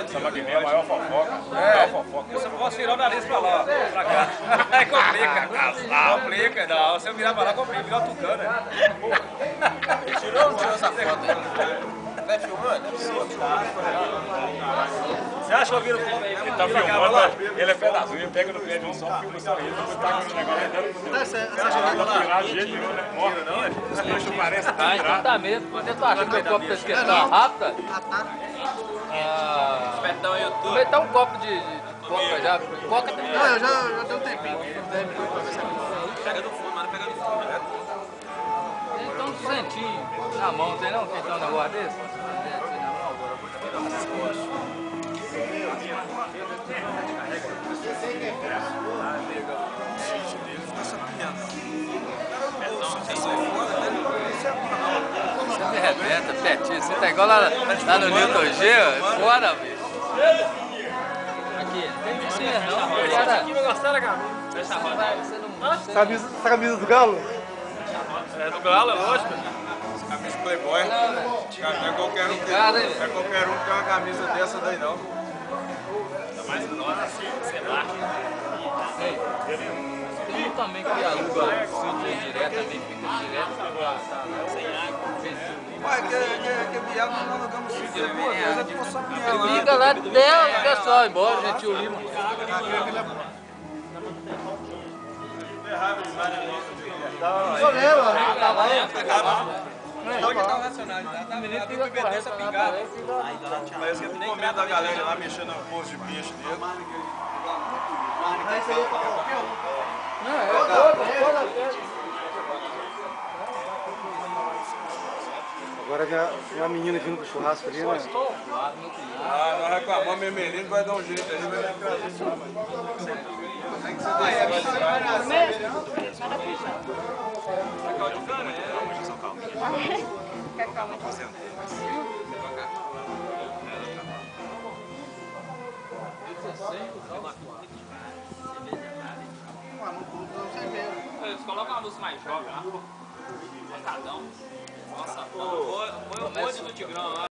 Samba que vem é a maior fofoca. Maior fofoca. Eu só posso virar o nariz pra lá, ó, pra cá. Aí complica, casal. Complica, não. Se eu virar pra lá, complica, virar o tucano, né? Tirou ou não tirou essa foto aí? Tá filmando? Você acha que eu viro filme? Ele tá filmando, ele é pé das unhas, pega no pé de um só, filma só ele, depois tá com o negócio andando. Não virar de jeito nenhum, né? Morre não, né? Os bichos parecem Ah, então tá mesmo. Quando eu tô achando que o copo tá esquentando rápido, Espetão aí, YouTube. vai dar um copo de coca já. Coca tem. Não, eu já deu um tempinho. 10 minutos pra ver se Pega do fundo, mas não pega do fundo, né? Tem um centinho na mão, tem não? Tem um negócio desse? Tem na mão, agora eu vou te pegar umas costas. Você me arrebenta, Petinho. Você tá igual lá no Newton G, ó. Fora, bicho. Aqui, tem mentira, não. Cara, Aqui vai gostar da camisa. você não... Essa camisa do Galo? É do Galo, é lógico. Camisa Playboy. Não é qualquer um que tem uma camisa dessa daí, não. Mas nós assim, sei lá. Tem um também que aluga sítio direto, também fica direto. Sem água. Ué, que Biel nós alugamos o sítio duas vezes, ele ficou só Biel lá. Fica lá até o pessoal ir embora, Gentil Lima. Só lembra, tá lá. Hoje tá racional, tá? O menino fica correndo essa pra lá, pingada. Parece que ele tem medo da galera lá mexendo no posto de peixe dele. Não, é toda. Agora vem uma menina vindo pro churrasco ali, né? Ah, nós reclamamos, meu menino vai dar um jeito aí, vai trazer isso lá, Quer calma? Eles colocam uma luz mais jovem lá. Pancadão. Nossa, põe o bonde do Tigrão lá.